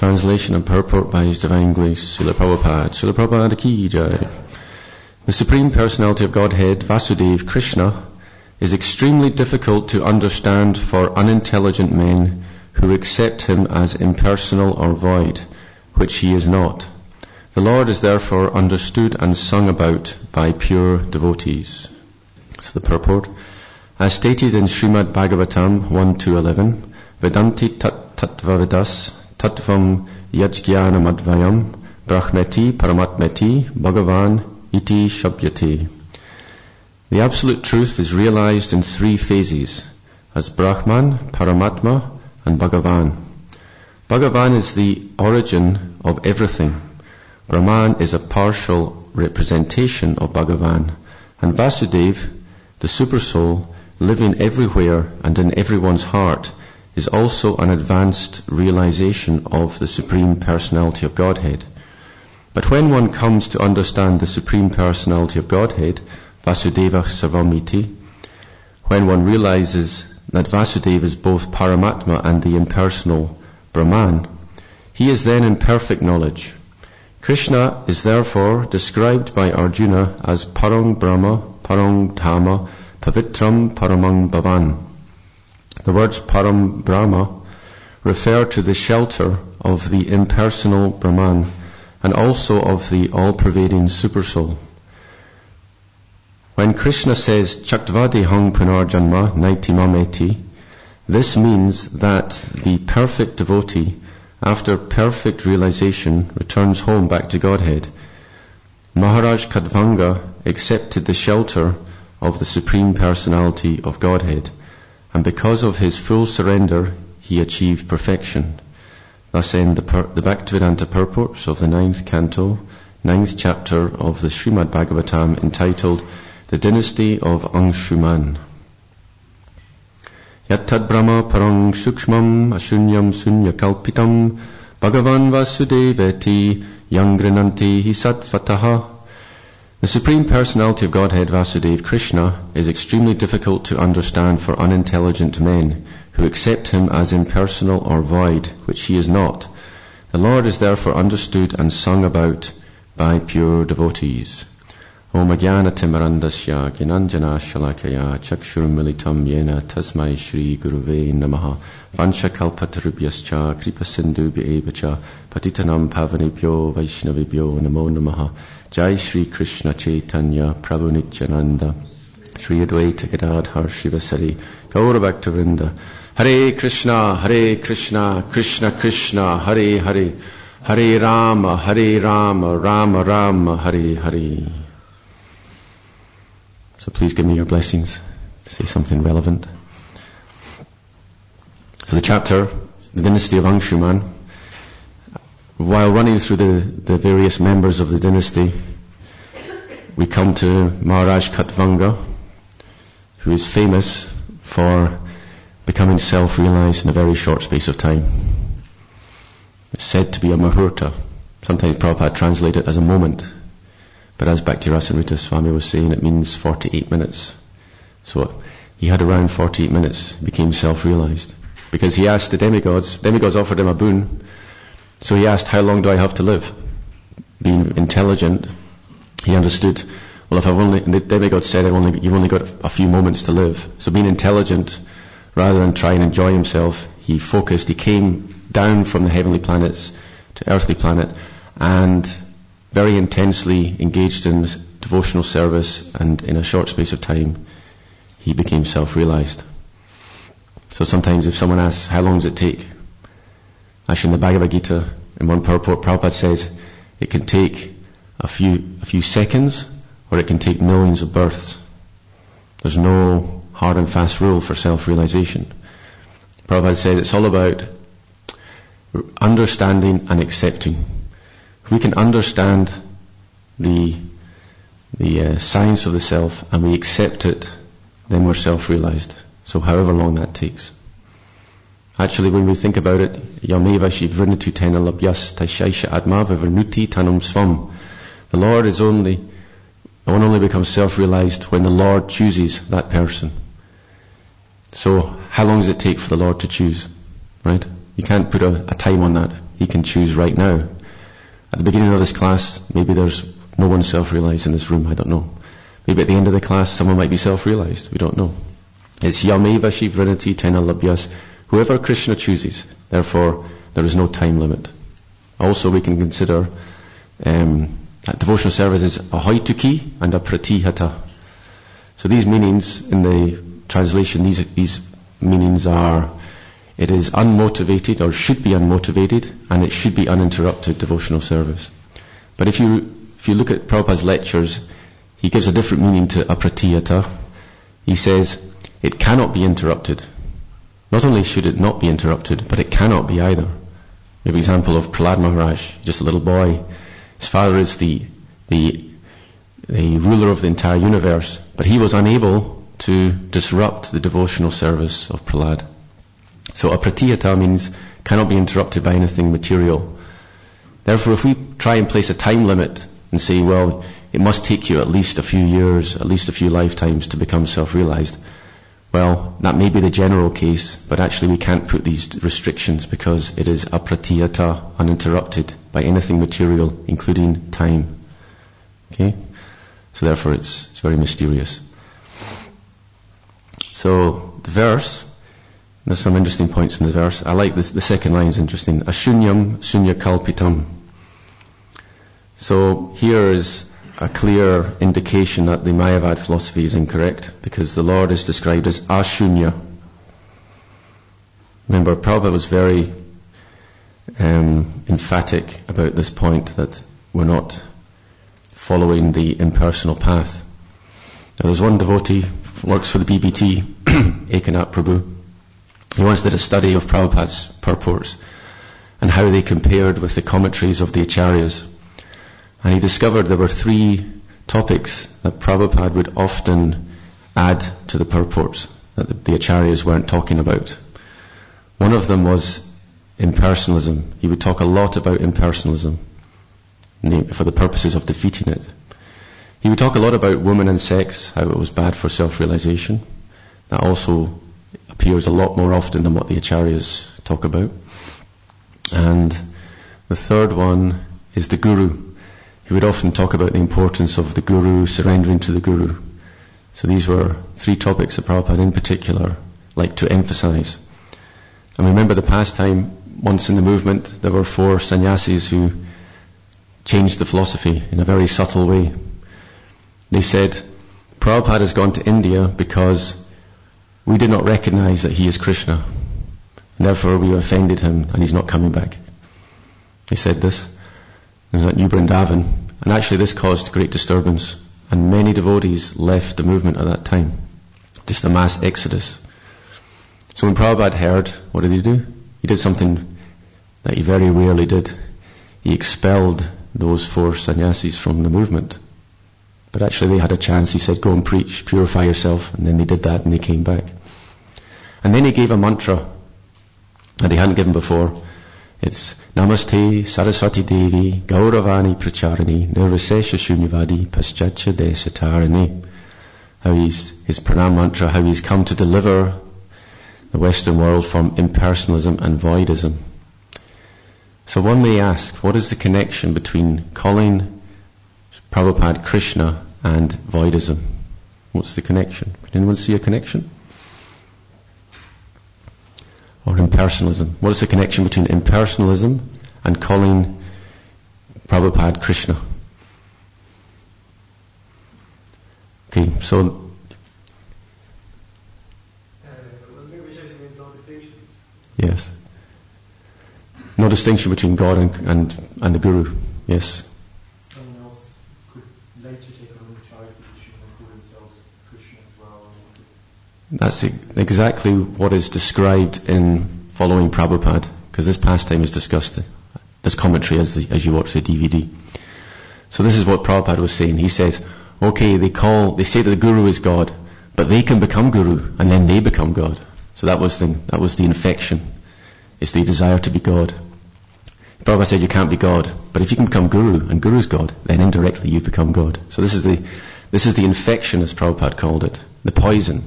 Translation and purport by His Divine Grace, Srila Prabhupada. Srila Prabhupada Ki Jai. The Supreme Personality of Godhead, Vasudeva, Krishna, is extremely difficult to understand for unintelligent men who accept Him as impersonal or void, which He is not. The Lord is therefore understood and sung about by pure devotees. So the purport. As stated in Srimad Bhagavatam 1-11, Vedanti tattvavidas tattvam yajnanam advayam brahmeti paramatmeti bhagavan iti shabhyate. The absolute truth is realized in three phases, as Brahman, Paramatma, and Bhagavan. Bhagavan is the origin of everything. Brahman is a partial representation of Bhagavan, and Vasudeva, the Supersoul, living everywhere and in everyone's heart, is also an advanced realization of the Supreme Personality of Godhead. But when one comes to understand the Supreme Personality of Godhead, Vasudeva Sarvamiti, when one realizes that Vasudeva is both Paramatma and the impersonal Brahman, he is then in perfect knowledge. Krishna is therefore described by Arjuna as Parang Brahma, Parang Dhamma, Pavitram Paramang Bhavan. The words Param Brahma refer to the shelter of the impersonal Brahman and also of the all-pervading Supersoul. When Krishna says Chaktvadi Hang Punarjanma Naiti Mameti, this means that the perfect devotee, after perfect realization, returns home back to Godhead. Maharaj Kadvanga accepted the shelter of the Supreme Personality of Godhead, and because of his full surrender, he achieved perfection. Thus end the Bhaktivedanta purports of the 9th canto, 9th chapter of the Srimad Bhagavatam, entitled The Dynasty of Anshuman. Yattad Brahma Parang Sukshmam Ashunyam Sunya Kalpitam Bhagavan Vasudeveti Yangrinanti Hisattvataha. The Supreme Personality of Godhead, Vasudeva Krishna, is extremely difficult to understand for unintelligent men who accept Him as impersonal or void, which He is not. The Lord is therefore understood and sung about by pure devotees. Om Ajnana Timarandasya Gnananjana Shalakaya Chakshurmilitam Yena Tasmai Shri Guruve Namaha Vansha Kalpatarubhyascha Kripa Sindhu Bhyevacha Patitanam Pavanebhyo Vaishnavibhyo Namo Namaha. Jai Shri Krishna Chaitanya Prabhu Nityananda Shri Advaita Gadadhar Shivasari Gaura Bhaktivinoda. Hare Krishna, Krishna Krishna, Hare Hare, Hare Rama, Rama Rama, Hare Hare. So please give me your blessings to say something relevant. So the chapter, the dynasty of Anshuman, while running through the various members of the dynasty, we come to Maharaj Katvanga, who is famous for becoming self-realized in a very short space of time. It's said to be a muhurta. Sometimes Prabhupada translates it as a moment, but as Bhakti-Rasamrita Swami was saying, it means 48 minutes. So he had around 48 minutes, became self-realized. Because he asked the demigods offered him a boon, so he asked, how long do I have to live? Being intelligent, he understood, well, the demigod said, you've only got a few moments to live. So being intelligent, rather than try and enjoy himself, he focused, he came down from the heavenly planets to earthly planet, and very intensely engaged in devotional service, and in a short space of time, he became self-realized. So sometimes if someone asks, how long does it take? Actually in the Bhagavad Gita, in one purport, Prabhupada says, it can take a few seconds, or it can take millions of births. There's no hard and fast rule for self-realization. Prabhupada says it's all about understanding and accepting. If we can understand the science of the self and we accept it, then we're self-realized. So however long that takes. Actually, when we think about it, Yameva Shivrinatu Tenalabhyas Tashaisha Adma Vivernuti Tanum Svam. The Lord one only becomes self-realized when the Lord chooses that person. So how long does it take for the Lord to choose? Right? You can't put a time on that. he can choose right now. At the beginning of this class, maybe there's no one self-realized in this room, I don't know. Maybe at the end of the class, someone might be self-realized, we don't know. It's yameva shivrinati tena labhyas, whoever Krishna chooses. Therefore, there is no time limit. Also, we can consider that devotional service is a hoituki and a pratihata. So these meanings in the translation, these meanings are, it is unmotivated or should be unmotivated, and it should be uninterrupted devotional service. But if you look at Prabhupada's lectures, he gives a different meaning to apratihata. He says, it cannot be interrupted. Not only should it not be interrupted, but it cannot be either. We have an example of Prahlad Maharaj, just a little boy. His father is the ruler of the entire universe, but he was unable to disrupt the devotional service of Prahlad. So apratihata means cannot be interrupted by anything material. Therefore, if we try and place a time limit and say, well, it must take you at least a few years, at least a few lifetimes to become self-realized, well, that may be the general case, but actually we can't put these restrictions because it is apratihata, uninterrupted by anything material, including time. Okay? So therefore it's very mysterious. So the verse, there's some interesting points in the verse. I like this, the second line is interesting. Ashunyam sunya kalpitam. So here is a clear indication that the Mayavad philosophy is incorrect, because the Lord is described as ashunya. Remember, Prabhupada was very emphatic about this point, that we're not following the impersonal path. Now, there's one devotee who works for the BBT, Ekanath Prabhu. He once did a study of Prabhupada's purports and how they compared with the commentaries of the Acharyas. And he discovered there were 3 topics that Prabhupada would often add to the purports that the Acharyas weren't talking about. One of them was impersonalism. He would talk a lot about impersonalism for the purposes of defeating it. He would talk a lot about women and sex, how it was bad for self-realization. That also appears a lot more often than what the Acharyas talk about. And the third one is the Guru. He would often talk about the importance of the Guru, surrendering to the Guru. So these were 3 topics that Prabhupada in particular liked to emphasize. And remember the past time, once in the movement, there were 4 sannyasis who changed the philosophy in a very subtle way. They said, Prabhupada has gone to India because we did not recognize that he is Krishna. And therefore we offended him and he's not coming back. They said this. It was at New Vrindavan, and actually this caused great disturbance, and many devotees left the movement at that time. Just a mass exodus. So when Prabhupada heard, what did he do? He did something that he very rarely did. He expelled those 4 sannyasis from the movement. But actually they had a chance. He said, go and preach, purify yourself, and then they did that and they came back. And then he gave a mantra that he hadn't given before. It's Namaste Saraswati Devi Gauravani Pracharini Nirvisesha Shunyavadi Paschatcha Desatarani. How his pranam mantra, how he's come to deliver the Western world from impersonalism and voidism. So one may ask, what is the connection between calling Prabhupada Krishna and voidism? What's the connection? Can anyone see a connection? Or impersonalism. What is the connection between impersonalism and calling Prabhupada Krishna? Okay, so... no distinction. Yes. No distinction between God and the Guru. Yes. Someone else could later take on the child position and call themselves Krishna as well. That's exactly what is described in Following Prabhupada, because this pastime is discussed, this commentary as you watch the DVD. So this is what Prabhupada was saying. He says, okay, they say that the Guru is God, but they can become Guru, and then they become God. So that was the infection. It's the desire to be God. Prabhupada said you can't be God, but if you can become Guru, and Guru's God, then indirectly you become God. So this is the infection, as Prabhupada called it, the poison.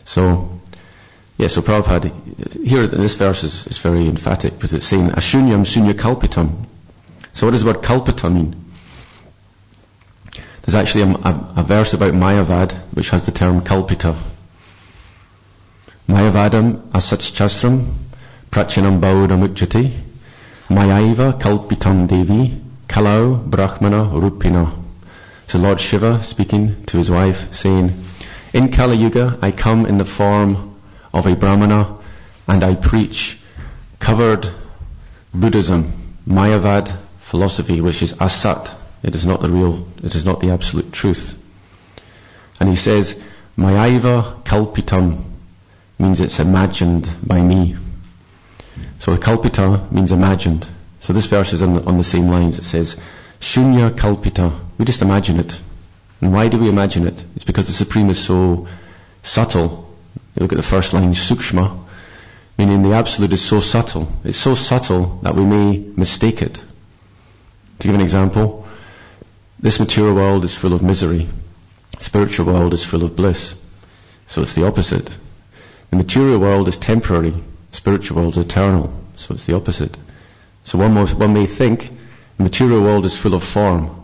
So Yeah, so Prabhupada, here this verse is very emphatic because it's saying, Ashunyam sunya kalpitam. So what does the word kalpita mean? There's actually a verse about Mayavad which has the term kalpita. Mayavadam asatchastram prachinam baudam uchati Mayaiva kalpitam devi kalau brahmana rupina. So Lord Shiva speaking to his wife saying, in Kali Yuga I come in the form of a Brahmana and I preach covered Buddhism, Mayavad philosophy, which is asat. It is not the absolute truth. And he says, Mayaiva kalpitam means it's imagined by me. So kalpita means imagined. So this verse is on the same lines. It says, Shunya kalpita. We just imagine it. And why do we imagine it? It's because the Supreme is so subtle. You look at the first line, sukshma, meaning the Absolute is so subtle. It's so subtle that we may mistake it. To give an example, this material world is full of misery. Spiritual world is full of bliss. So it's the opposite. The material world is temporary. Spiritual world is eternal. So it's the opposite. So one may think the material world is full of form.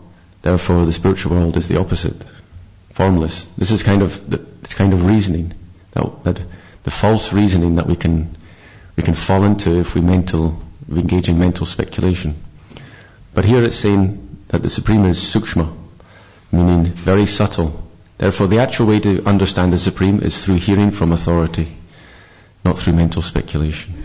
Therefore, the spiritual world is the opposite, formless. This is kind of reasoning, that the false reasoning that we can fall into if we engage in mental speculation. But here it's saying that the Supreme is sukshma, meaning very subtle. Therefore, the actual way to understand the Supreme is through hearing from authority, not through mental speculation.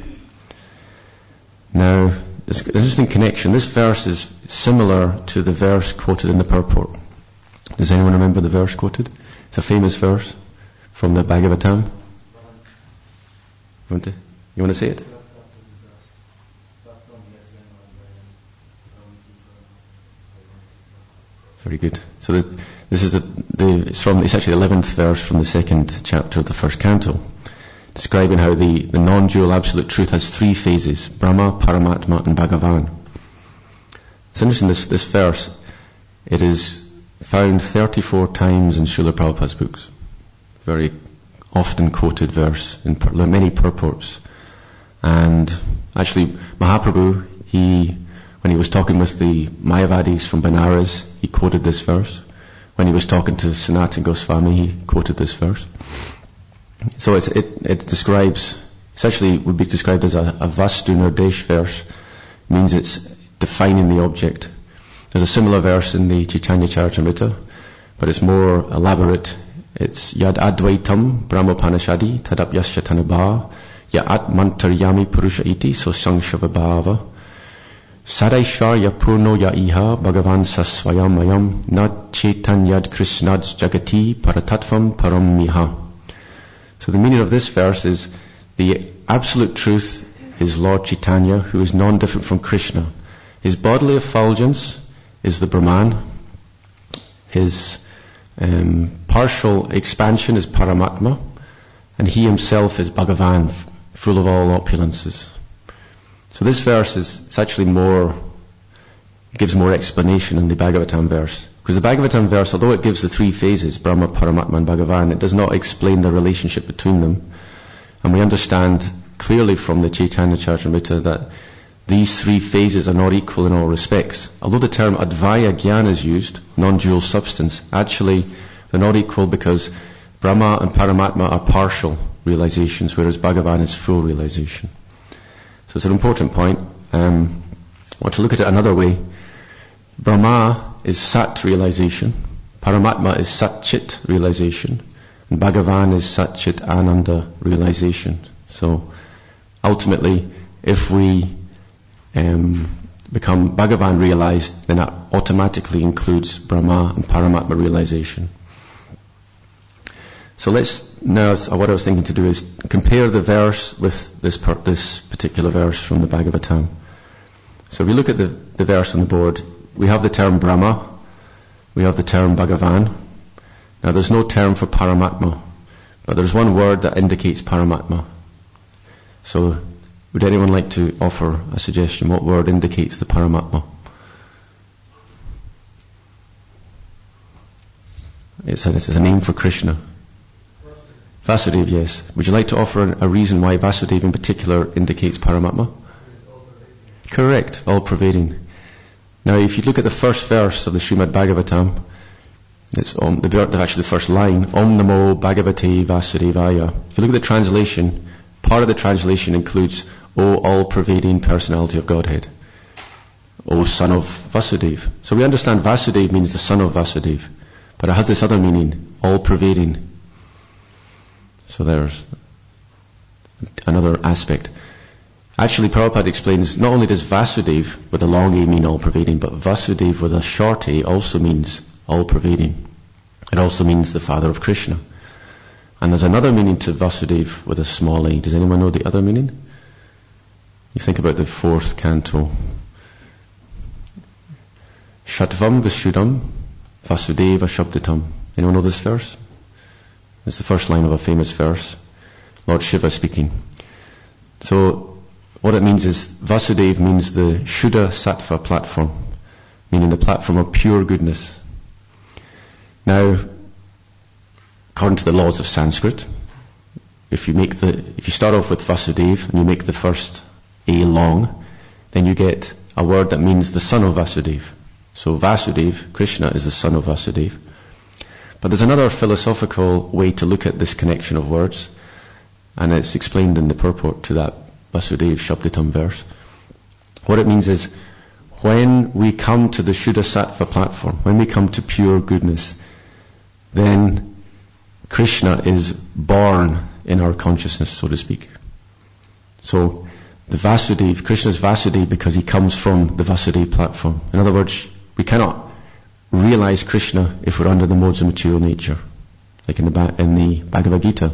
Now, there's an interesting connection. This verse is similar to the verse quoted in the purport. Does anyone remember the verse quoted? It's a famous verse from the Bhagavatam. You want to say it? Very good. So this is it's actually the 11th verse from the second chapter of the first canto, describing how the non-dual absolute truth has three phases: Brahma, Paramatma, and Bhagavan. It's interesting, this verse, it is found 34 times in Srila Prabhupada's books. Very often quoted verse in many purports. And actually, Mahaprabhu, when he was talking with the Mayavadis from Benares, he quoted this verse. When he was talking to Sanatana Goswami, he quoted this verse. So it describes, essentially would be described as a Vastu Nirdesh verse. It means it's defining the object. There's a similar verse in the Chaitanya Charitamrita, but it's more elaborate. It's Yad Advaitam Brahmopanishadi Tadapyasya Tanubha Ya Atmantaryami Purusha Iti So Sangshavabhava Sadaishvarya Purno Ya Iha Bhagavan Sasvayam Mayam Nad Chaitanyad Krishnad's Jagati Paratatvam Param Miha. So the meaning of this verse is the absolute truth is Lord Chaitanya, who is non-different from Krishna. His bodily effulgence is the Brahman. His partial expansion is Paramatma. And he himself is Bhagavan, full of all opulences. So this verse gives more explanation than the Bhagavatam verse. Because the Bhagavatam verse, although it gives the three phases, Brahma, Paramatma and Bhagavan, it does not explain the relationship between them. And we understand clearly from the Chaitanya Charitamrita that these three phases are not equal in all respects. Although the term Advaya Gyan is used, non-dual substance, actually they're not equal because Brahma and Paramatma are partial realizations, whereas Bhagavan is full realization. So it's an important point. I want to look at it another way. Brahma is Sat realization, Paramatma is Sat Chit realization, and Bhagavan is Sat Chit Ananda realization. So ultimately, if we become Bhagavan realized, then that automatically includes Brahma and Paramatma realization. So what I was thinking to do is compare the verse with this particular verse from the Bhagavatam. So if you look at the verse on the board, we have the term Brahma, we have the term Bhagavan. Now there's no term for Paramatma, but there's one word that indicates Paramatma. So would anyone like to offer a suggestion? What word indicates the Paramatma? It's a name for Krishna. Vasudev, yes. Would you like to offer a reason why Vasudev in particular indicates Paramatma? Correct, all-pervading. Now, if you look at the first verse of the Srimad Bhagavatam, it's actually the first line, Om Namo Bhagavate Vasudevaya. If you look at the translation, part of the translation includes, O all-pervading personality of Godhead. O son of Vasudeva. So we understand Vasudeva means the son of Vasudeva, but it has this other meaning, all-pervading. So there's another aspect. Actually, Prabhupada explains, not only does Vasudeva with a long A mean all-pervading, but Vasudeva with a short A also means all-pervading. It also means the father of Krishna. And there's another meaning to Vasudeva with a small a. Does anyone know the other meaning? You think about the 4th canto. Shatvam Vishudam Vasudeva Shabditam. Anyone know this verse? It's the first line of a famous verse. Lord Shiva speaking. So, what it means is, Vasudeva means the Shuddha Sattva platform, meaning the platform of pure goodness. Now, according to the laws of Sanskrit, if you start off with Vasudeva and you make the first A long, then you get a word that means the son of Vasudeva. So Vasudeva, Krishna, is the son of Vasudeva. But there's another philosophical way to look at this connection of words, and it's explained in the purport to that Vasudeva Shabditam verse. What it means is, when we come to the Shuddha Sattva platform, when we come to pure goodness, then Krishna is born in our consciousness, so to speak. So the Vasudeva, Krishna is Vasudeva because he comes from the Vasudeva platform. In other words, we cannot realize Krishna if we're under the modes of material nature. Like in the Bhagavad Gita,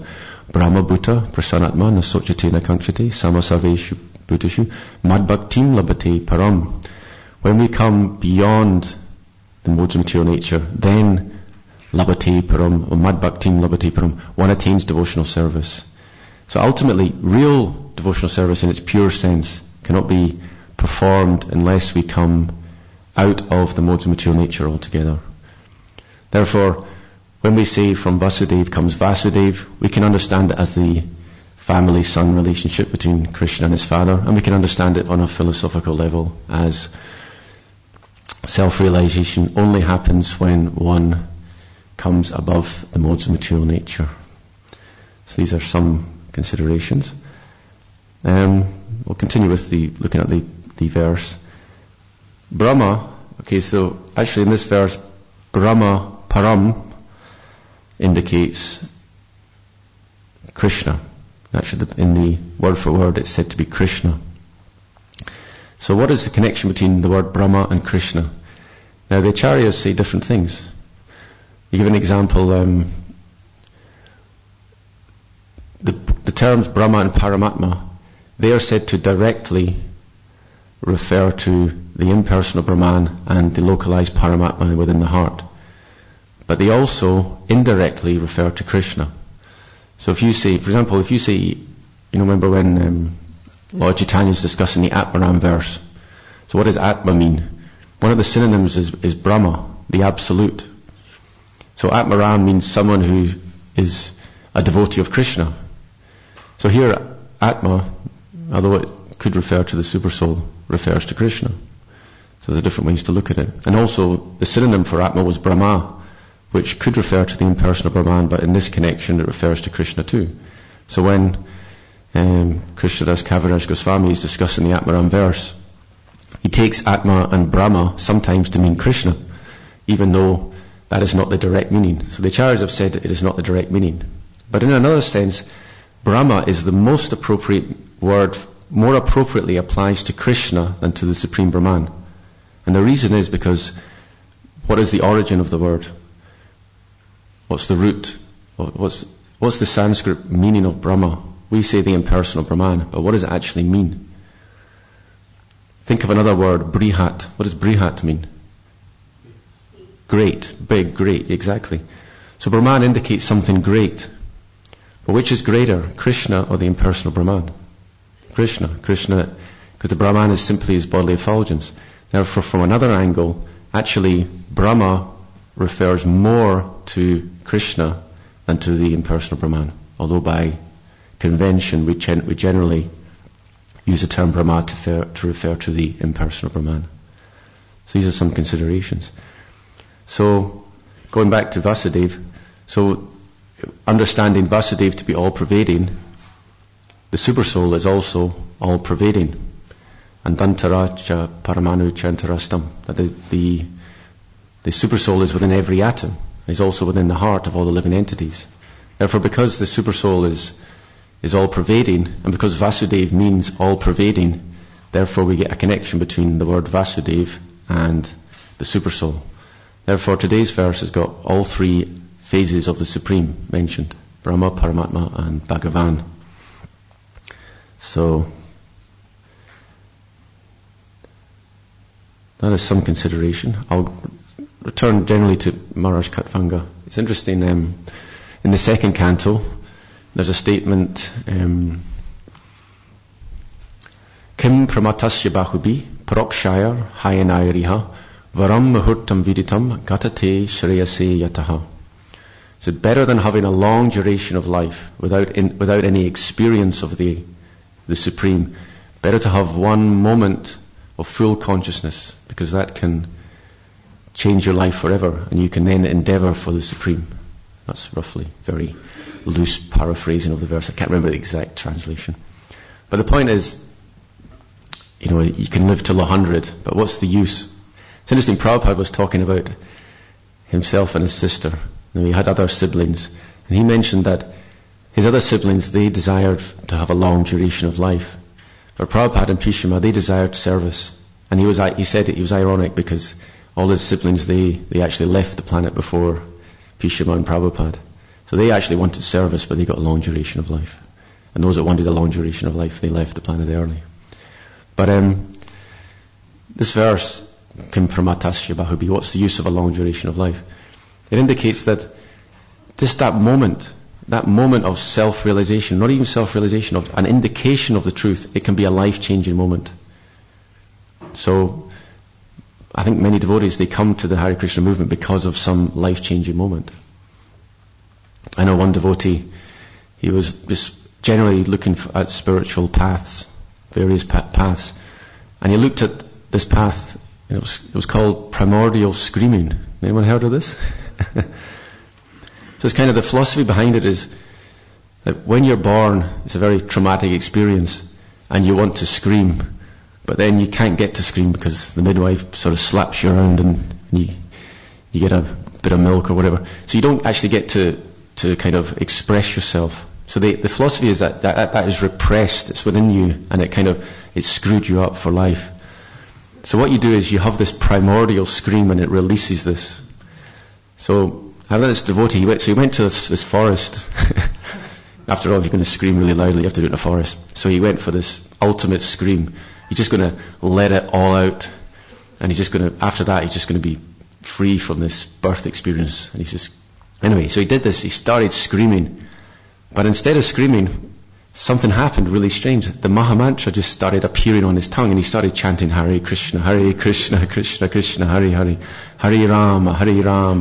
Brahma Bhuta Prasanatma Nasochate Nakankshate Samasaveshu Bhutashu Madbhaktim Labate Param. When we come beyond the modes of material nature, then Labate Param, or Madbhaktim Labate Param, one attains devotional service. So ultimately, real devotional service in its pure sense cannot be performed unless we come out of the modes of material nature altogether. Therefore, when we say from Vasudeva comes Vasudeva, we can understand it as the family-son relationship between Krishna and his father, and we can understand it on a philosophical level as self-realization only happens when one comes above the modes of material nature. So these are some considerations. We'll continue with looking at the verse. Brahma, okay, so actually in this verse, Brahma Param indicates Krishna. Actually, in the word for word, it's said to be Krishna. So what is the connection between the word Brahma and Krishna? Now, the Acharyas say different things. You give an example, the terms Brahma and Paramatma, they are said to directly refer to the impersonal Brahman and the localized Paramatma within the heart. But they also indirectly refer to Krishna. So if you say, for example, remember when Lord Chaitanya is discussing the Atmaram verse. So what does Atma mean? One of the synonyms is Brahma, the Absolute. So Atmaram means someone who is a devotee of Krishna. So here, Atma, although it could refer to the Supersoul, refers to Krishna. So there's different ways to look at it. And also, the synonym for Atma was Brahma, which could refer to the impersonal Brahman, but in this connection it refers to Krishna too. So when Krishnadas Kaviraj Goswami is discussing the Atmaram verse, he takes Atma and Brahma sometimes to mean Krishna, even though that is not the direct meaning. So the Acharyas have said it is not the direct meaning. But in another sense, Brahma is the most appropriate word, more appropriately applies to Krishna than to the Supreme Brahman. And the reason is because what is the origin of the word? What's the root? What's the Sanskrit meaning of Brahma? We say the impersonal Brahman, but what does it actually mean? Think of another word, Brihat. What does Brihat mean? Great, big, great, exactly. So Brahman indicates something great. But which is greater, Krishna or the impersonal Brahman? Krishna, because the Brahman is simply his bodily effulgence. Therefore, from another angle, actually Brahma refers more to Krishna than to the impersonal Brahman. although by convention we generally use the term Brahma to refer to the impersonal Brahman. So these are some considerations. So, going back to Vasudeva, so understanding Vasudeva to be all-pervading, the Supersoul is also all-pervading. And Dantaracha Paramanu Chantarastam, that the Supersoul is within every atom, is also within the heart of all the living entities. Therefore, because the Supersoul is all-pervading, and because Vasudeva means all-pervading, therefore we get a connection between the word Vasudeva and the Supersoul. Therefore, today's verse has got all three phases of the Supreme mentioned: Brahma, Paramatma, and Bhagavan. So, that is some consideration. I'll return generally to Maharaj Khatvanga. It's interesting, in the second canto, there's a statement, Kim pramatasya bahubi, prokshayar hayanayariha, varam muhurtam viditam, gatate shreyase yataha. So better than having a long duration of life without any experience of the Supreme, better to have one moment of full consciousness, because that can change your life forever, and you can then endeavour for the Supreme. That's roughly very loose paraphrasing of the verse. I can't remember the exact translation. But the point is, you can live till 100, but what's the use? It's interesting, Prabhupada was talking about himself and his sister. He had other siblings, and he mentioned that his other siblings, they desired to have a long duration of life. But Prabhupada and Pishima, they desired service. And he said it was ironic because all his siblings, they actually left the planet before Pishima and Prabhupada. So they actually wanted service, but they got a long duration of life. And those that wanted a long duration of life, they left the planet early. But this verse, Kim pramatasya bahubi, what's the use of a long duration of life? It indicates that just that moment of self-realization, not even self-realization, of an indication of the truth, it can be a life-changing moment. So, I think many devotees, they come to the Hare Krishna movement because of some life-changing moment. I know one devotee, he was just generally looking at spiritual paths, various paths, and he looked at this path, it was called primordial screaming. Anyone heard of this? So it's kind of the philosophy behind it is that when you're born, it's a very traumatic experience, and you want to scream, but then you can't get to scream because the midwife sort of slaps you around and you get a bit of milk or whatever. So you don't actually get to kind of express yourself. So the philosophy is that is repressed, it's within you, and it screwed you up for life. So what you do is you have this primordial scream and it releases this. So I know this devotee, he went to this forest. After all, if you're going to scream really loudly, you have to do it in a forest. So he went for this ultimate scream. He's just going to let it all out. And after that, he's just going to be free from this birth experience. And anyway, so he did this. He started screaming. But instead of screaming, something happened really strange. The Mahamantra just started appearing on his tongue, and he started chanting Hare Krishna, Krishna Krishna, Hare Hare, Hare Rama,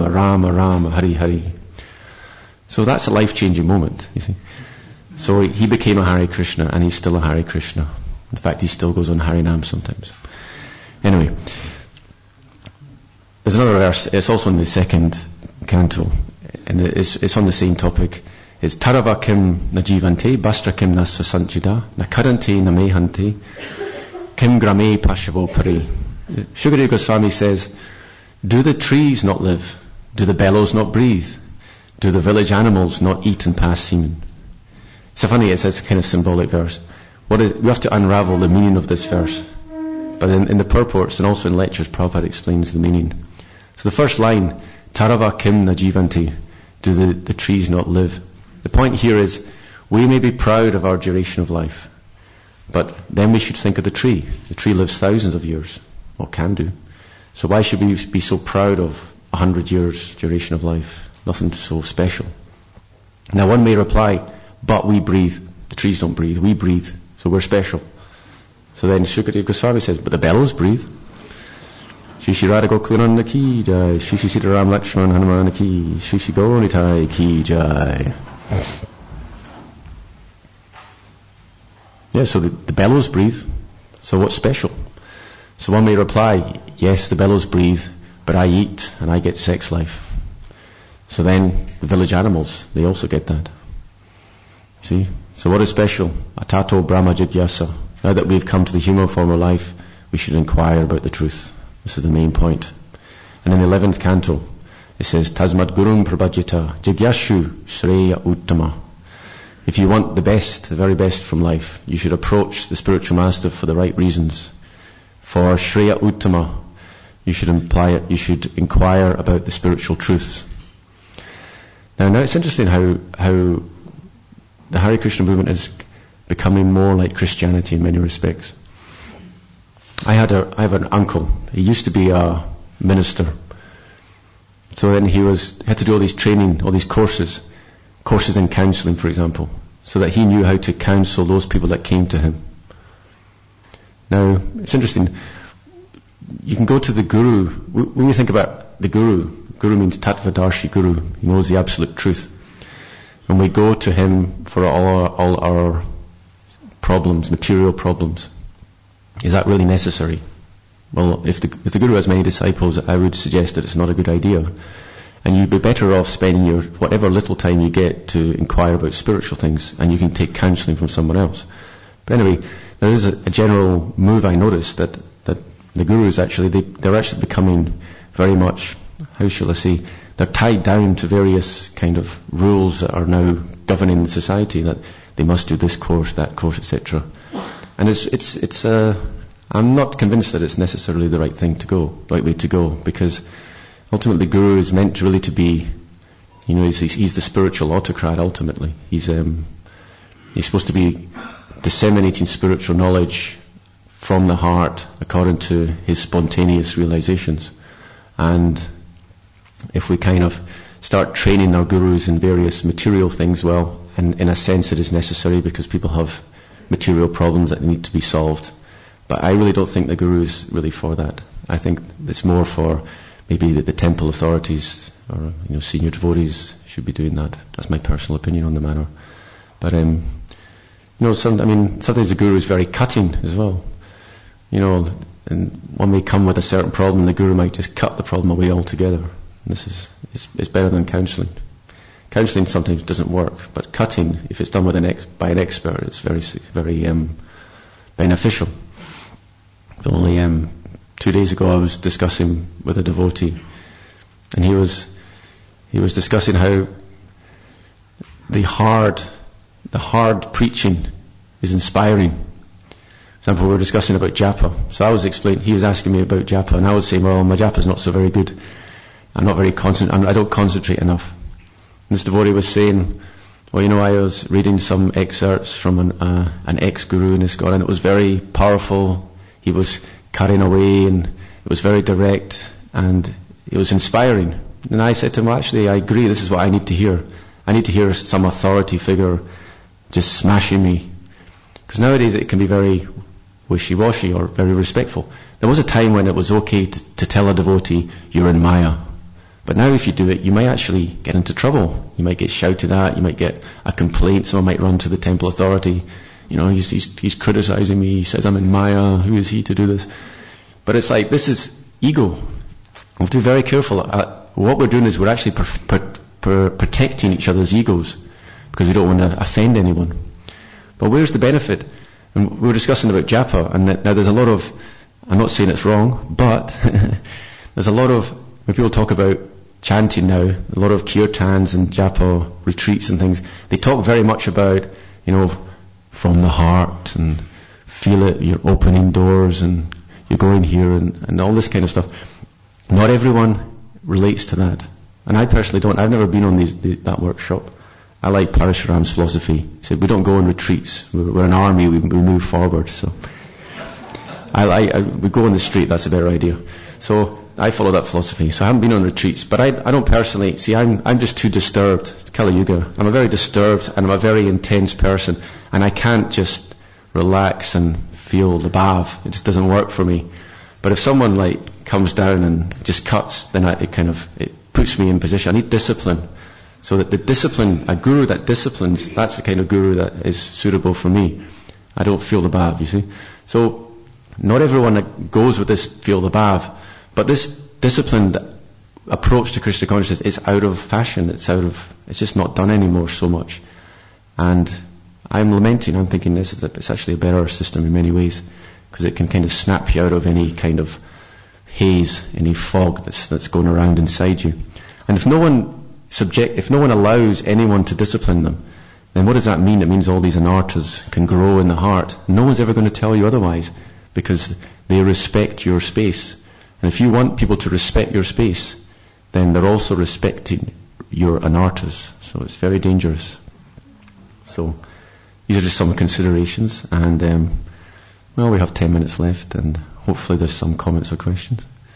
Rama Rama, Hare Hare. So that's a life-changing moment, you see. So he became a Hare Krishna, and he's still a Hare Krishna. In fact, he still goes on Harinam sometimes. Anyway, there's another verse, it's also in the second canto, and it's on the same topic. It's Tarava kim na jivante, bastra kim na sasanchida, na karante na mehante, kim grame pashavo pare. Shukadeva Goswami says, do the trees not live? Do the bellows not breathe? Do the village animals not eat and pass semen? So funny, it's a kind of symbolic verse. We have to unravel the meaning of this verse. But in the purports and also in lectures, Prabhupada explains the meaning. So the first line, Tarava kim na jivanti, do the trees not live? The point here is, we may be proud of our duration of life, but then we should think of the tree. The tree lives thousands of years, or can do. So why should we be so proud of 100 years duration of life? Nothing so special. Now one may reply, but we breathe. The trees don't breathe, we breathe, so we're special. So then Shukadeva Goswami says, but the bellows breathe. Shri Shri Radha Gokulananda ki jai, Shri Sita Ram Lakshman Hanuman ki, Shri Shri Gauranitai ki jai. Yeah, so the bellows breathe. So what's special? So one may reply, yes, the bellows breathe, but I eat and I get sex life. So then the village animals, they also get that. See? So what is special? Atato Brahma Jigyasa. Now that we've come to the human form of life, we should inquire about the truth. This is the main point. And in the 11th canto, it says, Tasmad Gurum Prabhajita Jigyashu Shreya Uttama. If you want the best, the very best from life, you should approach the spiritual master for the right reasons. For Shreya Uttama, you should inquire about the spiritual truths. Now it's interesting how the Hare Krishna movement is becoming more like Christianity in many respects. I have an uncle. He used to be a minister. So then he had to do all these training, all these courses in counselling, for example, so that he knew how to counsel those people that came to him. Now, it's interesting. You can go to the Guru. When you think about the Guru means Tattvadarshi Guru. He knows the absolute truth. And we go to him for all our problems, material problems. Is that really necessary? Well, if the Guru has many disciples, I would suggest that it's not a good idea. And you'd be better off spending your whatever little time you get to inquire about spiritual things, and you can take counselling from someone else. But anyway, there is a general move I noticed that the Gurus actually, they're actually becoming very much, how shall I say, they're tied down to various kind of rules that are now governing the society, that they must do this course, that course, etc. And I'm not convinced that it's necessarily the right way to go, because ultimately the Guru is meant really to be, he's the spiritual autocrat ultimately. He's supposed to be disseminating spiritual knowledge from the heart according to his spontaneous realizations. And if we kind of start training our Gurus in various material things, well, and in a sense it is necessary because people have material problems that need to be solved. But I really don't think the Guru is really for that. I think it's more for maybe the temple authorities or senior devotees should be doing that. That's my personal opinion on the matter. But sometimes the Guru is very cutting as well. And one may come with a certain problem, the Guru might just cut the problem away altogether. It's better than counselling. Counselling sometimes doesn't work, but cutting, if it's done by an expert, it's very, very beneficial. Only 2 days ago I was discussing with a devotee, and he was discussing how the hard preaching is inspiring. For example, we were discussing about japa. So he was asking me about japa, and I was saying, well, my japa is not so very good. I'm not very I don't concentrate enough. And this devotee was saying, well, I was reading some excerpts from an ex-guru in ISKCON, and it was very powerful. He was cutting away, and it was very direct, and it was inspiring. And I said to him, well, actually, I agree, this is what I need to hear. I need to hear some authority figure just smashing me. Because nowadays it can be very wishy-washy or very respectful. There was a time when it was okay to tell a devotee, you're in Maya. But now if you do it, you might actually get into trouble. You might get shouted at, you might get a complaint, someone might run to the temple authority. He's criticizing me, he says I'm in Maya, who is he to do this? But it's like, this is ego. We have to be very careful. What we're doing is we're actually protecting each other's egos, because we don't want to offend anyone. But where's the benefit? And we were discussing about japa, and now there's a lot of, I'm not saying it's wrong, but there's a lot of, when people talk about chanting now, a lot of kirtans and japa retreats and things, they talk very much about, from the heart, and feel it, you're opening doors, and you're going here, and all this kind of stuff. Not everyone relates to that. And I personally don't. I've never been on that workshop. I like Parashuram's philosophy. He said, we don't go on retreats. We're an army, we move forward. So we go on the street, that's a better idea. So I follow that philosophy. So I haven't been on retreats. But I don't personally, I'm just too disturbed. Kali Yuga. I'm a very disturbed and I'm a very intense person. And I can't just relax and feel the bhav. It just doesn't work for me. But if someone comes down and just cuts, then it puts me in position. I need discipline. So that a guru that disciplines, that's the kind of guru that is suitable for me. I don't feel the bav, you see. So, not everyone goes with this feel the bav, but this disciplined approach to Krishna consciousness is out of fashion. It's just not done anymore so much. And I'm lamenting, I'm thinking it's actually a better system in many ways, because it can kind of snap you out of any kind of haze, any fog that's going around inside you. And if no one allows anyone to discipline them, then what does that mean? It means all these anarthas can grow in the heart. No one's ever going to tell you otherwise, because they respect your space. And if you want people to respect your space, then they're also respecting your anarthas. So it's very dangerous. So these are just some considerations. And, well, we have 10 minutes left, and hopefully there's some comments or questions.